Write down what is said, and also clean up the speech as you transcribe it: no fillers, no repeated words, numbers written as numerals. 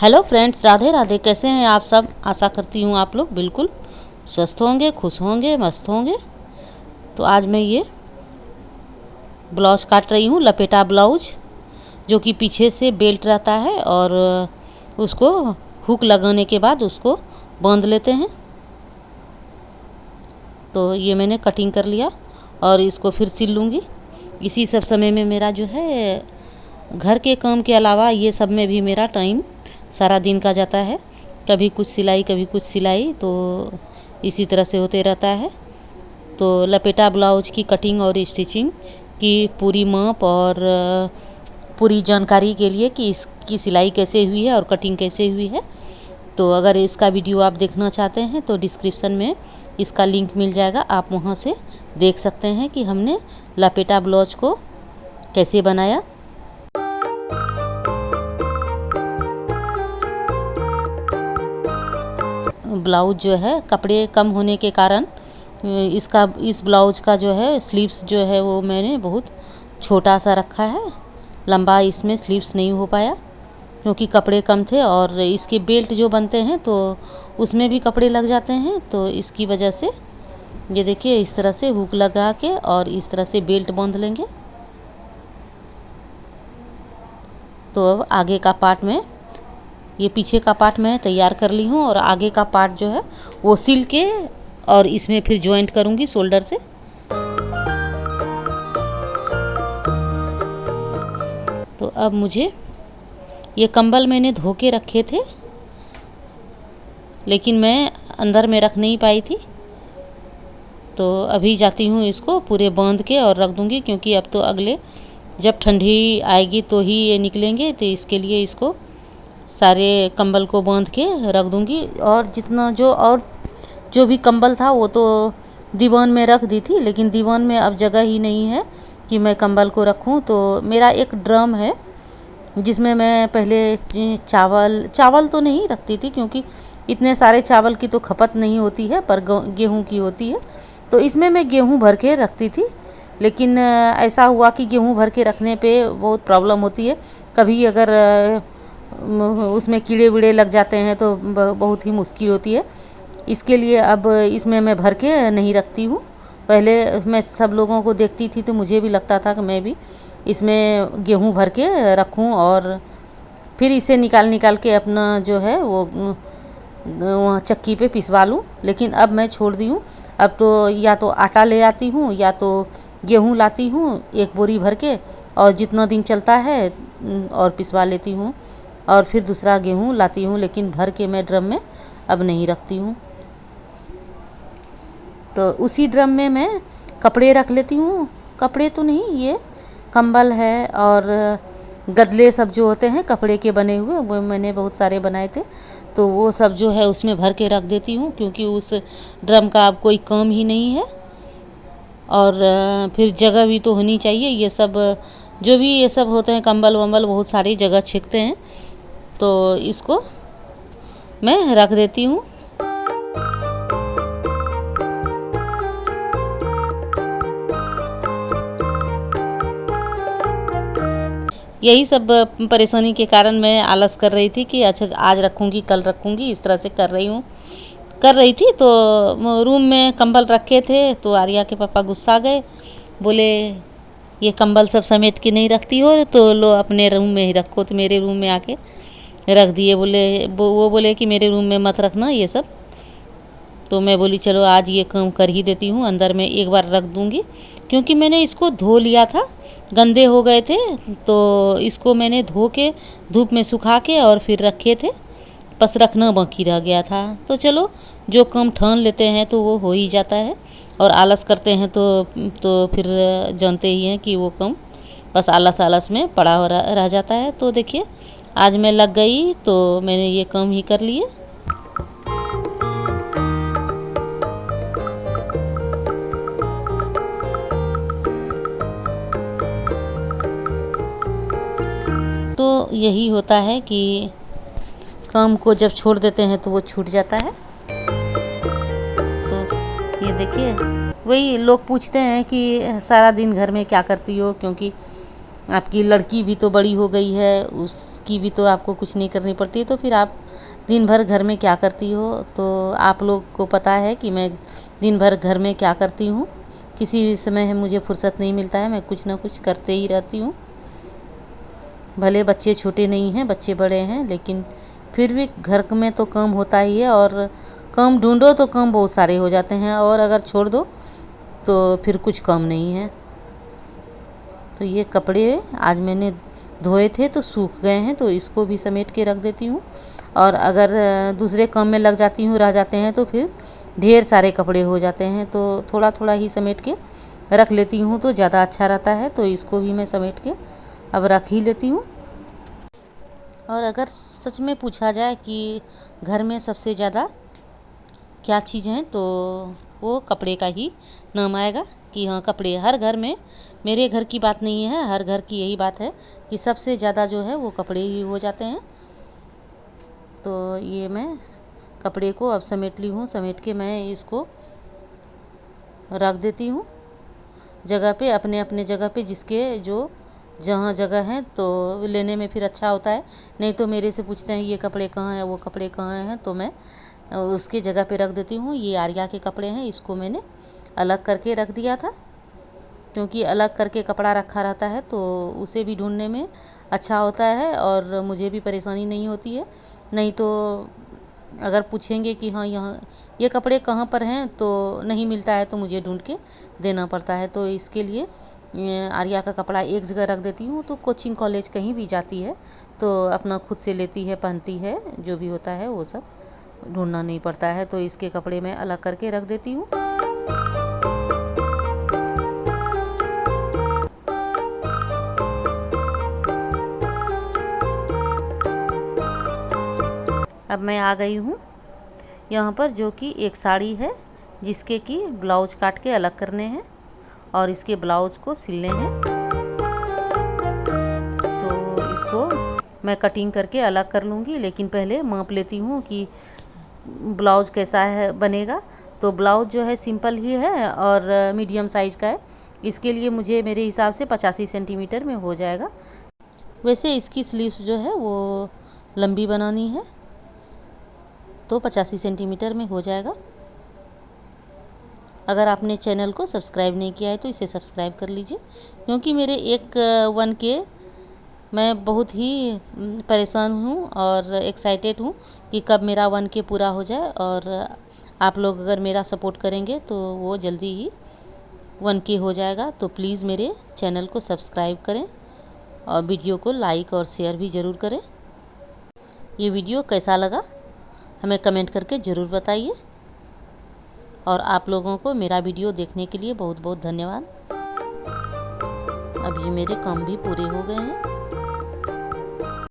Hello friends, Radhe Radhe. कैसे हैं आप सब? आशा करती हूँ आप लोग बिल्कुल स्वस्थ होंगे, खुश होंगे, मस्त होंगे। तो आज मैं ये ब्लाउज काट रही हूँ, लपेटा ब्लाउज, जो कि पीछे से बेल्ट रहता है और उसको हुक लगाने के बाद उसको बांध लेते हैं। तो ये मैंने कटिंग कर लिया और इसको फिर सिल लूँगी। इसी सब समय में मेरा जो है घर के काम के अलावा ये सब में भी मेरा टाइम सारा दिन का जाता है। कभी कुछ सिलाई, कभी कुछ सिलाई, तो इसी तरह से होते रहता है। तो लपेटा ब्लाउज की कटिंग और स्टिचिंग की पूरी माप और पूरी जानकारी के लिए कि इसकी सिलाई कैसे हुई है और कटिंग कैसे हुई है, तो अगर इसका वीडियो आप देखना चाहते हैं तो डिस्क्रिप्शन में इसका लिंक मिल जाएगा। आप वहां से देख सकते हैं कि हमने लपेटा ब्लाउज को कैसे बनाया। ब्लाउज जो है कपड़े कम होने के कारण इस ब्लाउज का जो है स्लीव्स जो है वो मैंने बहुत छोटा सा रखा है। लंबा इसमें स्लीव्स नहीं हो पाया क्योंकि कपड़े कम थे और इसके बेल्ट जो बनते हैं तो उसमें भी कपड़े लग जाते हैं। तो इसकी वजह से ये देखिए इस तरह से हुक लगा के और इस तरह से बेल्ट बांध लेंगे। तो अब आगे का पार्ट में, ये पीछे का पार्ट मैं तैयार कर ली हूँ और आगे का पार्ट जो है वो सिल के और इसमें फिर जॉइंट करूँगी शोल्डर से। तो अब मुझे ये कंबल मैंने धो के रखे थे लेकिन मैं अंदर में रख नहीं पाई थी, तो अभी जाती हूँ इसको पूरे बांध के और रख दूँगी, क्योंकि अब तो अगले जब ठंडी आएगी तो ही ये निकलेंगे। तो इसके लिए इसको सारे कंबल को बांध के रख दूँगी। और जितना जो भी कंबल था वो तो दीवान में रख दी थी, लेकिन दीवान में अब जगह ही नहीं है कि मैं कंबल को रखूं। तो मेरा एक ड्रम है जिसमें मैं पहले चावल तो नहीं रखती थी क्योंकि इतने सारे चावल की तो खपत नहीं होती है, पर गेहूं की होती है। तो इसमें मैं गेहूं भर के रखती थी, लेकिन ऐसा हुआ कि गेहूं भर के रखने पे बहुत प्रॉब्लम होती है। कभी अगर उसमें कीड़े वीड़े लग जाते हैं तो बहुत ही मुश्किल होती है। इसके लिए अब इसमें मैं भर के नहीं रखती हूँ। पहले मैं सब लोगों को देखती थी तो मुझे भी लगता था कि मैं भी इसमें गेहूं भर के रखूं और फिर इसे निकाल के अपना जो है वो वहाँ चक्की पे पिसवा लूँ। लेकिन अब मैं छोड़ दी हूँ। अब तो या तो आटा ले आती हूँ या तो गेहूं लाती हूँ एक बोरी भर के, और जितना दिन चलता है और पिसवा लेती हूँ और फिर दूसरा गेहूं लाती हूँ, लेकिन भर के मैं ड्रम में अब नहीं रखती हूँ। तो उसी ड्रम में मैं कपड़े रख लेती हूँ। कपड़े तो नहीं, ये कंबल है और गदले सब जो होते हैं कपड़े के बने हुए, वो मैंने बहुत सारे बनाए थे, तो वो सब जो है उसमें भर के रख देती हूँ, क्योंकि उस ड्रम का अब कोई काम ही नहीं है। और फिर जगह भी तो होनी चाहिए। ये सब जो भी ये सब होते हैं कंबल वंबल बहुत सारी जगह छींकते हैं, तो इसको मैं रख देती हूँ। यही सब परेशानी के कारण मैं आलस कर रही थी कि अच्छा आज रखूँगी कल रखूँगी, इस तरह से कर रही थी। तो रूम में कंबल रखे थे तो आर्या के पापा गुस्सा गए, बोले ये कंबल सब समेट के नहीं रखती हो, तो लो अपने रूम में ही रखो। तो मेरे रूम में आके रख दिए। वो बोले कि मेरे रूम में मत रखना ये सब। तो मैं बोली चलो आज ये काम कर ही देती हूँ, अंदर में एक बार रख दूँगी, क्योंकि मैंने इसको धो लिया था, गंदे हो गए थे। तो इसको मैंने धो के धूप में सुखा के और फिर रखे थे, बस रखना बाकी रह गया था। तो चलो जो काम ठान लेते हैं तो वो हो ही जाता है, और आलस करते हैं तो फिर जानते ही हैं कि वो काम बस आलस में पड़ा हो रह जाता है। तो देखिए आज मैं लग गई तो मैंने ये काम ही कर लिए। तो यही होता है कि काम को जब छोड़ देते हैं तो वो छूट जाता है। तो ये देखिए वही लोग पूछते हैं कि सारा दिन घर में क्या करती हो, क्योंकि आपकी लड़की भी तो बड़ी हो गई है, उसकी भी तो आपको कुछ नहीं करनी पड़ती है, तो फिर आप दिन भर घर में क्या करती हो? तो आप लोग को पता है कि मैं दिन भर घर में क्या करती हूँ। किसी भी समय मुझे फुर्सत नहीं मिलता है, मैं कुछ ना कुछ करते ही रहती हूँ। भले बच्चे छोटे नहीं हैं, बच्चे बड़े हैं, लेकिन फिर भी घर में तो काम होता ही है, और काम ढूंढो तो काम बहुत सारे हो जाते हैं, और अगर छोड़ दो तो फिर कुछ काम नहीं है। तो ये कपड़े आज मैंने धोए थे तो सूख गए हैं, तो इसको भी समेट के रख देती हूँ। और अगर दूसरे काम में लग जाती हूँ, रह जाते हैं, तो फिर ढेर सारे कपड़े हो जाते हैं, तो थोड़ा थोड़ा ही समेट के रख लेती हूँ तो ज़्यादा अच्छा रहता है। तो इसको भी मैं समेट के अब रख ही लेती हूँ। और अगर सच में पूछा जाए कि घर में सबसे ज़्यादा क्या चीज़ हैं, तो वो कपड़े का ही नाम आएगा। कि हाँ, कपड़े हर घर में, मेरे घर की बात नहीं है, हर घर की यही बात है कि सबसे ज़्यादा जो है वो कपड़े ही हो जाते हैं। तो ये मैं कपड़े को अब समेट ली हूँ, समेट के मैं इसको रख देती हूँ जगह पे, अपने अपने जगह पे, जिसके जो जहाँ जगह है, तो लेने में फिर अच्छा होता है। नहीं तो मेरे से पूछते हैं ये कपड़े कहाँ हैं, वो कपड़े कहाँ हैं, तो मैं उसकी जगह पे रख देती हूँ। ये आर्या के कपड़े हैं, इसको मैंने अलग करके रख दिया था, क्योंकि अलग करके कपड़ा रखा रहता है तो उसे भी ढूंढने में अच्छा होता है, और मुझे भी परेशानी नहीं होती है। नहीं तो अगर पूछेंगे कि हाँ यहाँ ये कपड़े कहाँ पर हैं, तो नहीं मिलता है, तो मुझे ढूंढ के देना पड़ता है। तो इसके लिए आर्या का कपड़ा एक जगह रख देती हूँ। तो कोचिंग कॉलेज कहीं भी जाती है तो अपना खुद से लेती है, पहनती है, जो भी होता है वो सब ढूंढना नहीं पड़ता है। तो इसके कपड़े मैं अलग करके रख देती हूँ। अब मैं आ गई हूँ यहाँ पर, जो कि एक साड़ी है जिसके कि ब्लाउज काट के अलग करने हैं और इसके ब्लाउज को सिलने हैं। तो इसको मैं कटिंग करके अलग कर लूँगी, लेकिन पहले माप लेती हूँ कि ब्लाउज कैसा है बनेगा। तो ब्लाउज जो है सिंपल ही है और मीडियम साइज़ का है। इसके लिए मुझे मेरे हिसाब से 85 सेंटीमीटर में हो जाएगा। वैसे इसकी स्लीव्स जो है वो लंबी बनानी है, तो 85 सेंटीमीटर में हो जाएगा। अगर आपने चैनल को सब्सक्राइब नहीं किया है तो इसे सब्सक्राइब कर लीजिए, क्योंकि मेरे 1K मैं बहुत ही परेशान हूँ और एक्साइटेड हूँ कि कब मेरा 1K पूरा हो जाए। और आप लोग अगर मेरा सपोर्ट करेंगे तो वो जल्दी ही 1K हो जाएगा। तो प्लीज़ मेरे चैनल को सब्सक्राइब करें और वीडियो को लाइक और शेयर भी ज़रूर करें। ये वीडियो कैसा लगा हमें कमेंट करके ज़रूर बताइए। और आप लोगों को मेरा वीडियो देखने के लिए बहुत बहुत धन्यवाद। अभी मेरे काम भी पूरे हो गए हैं।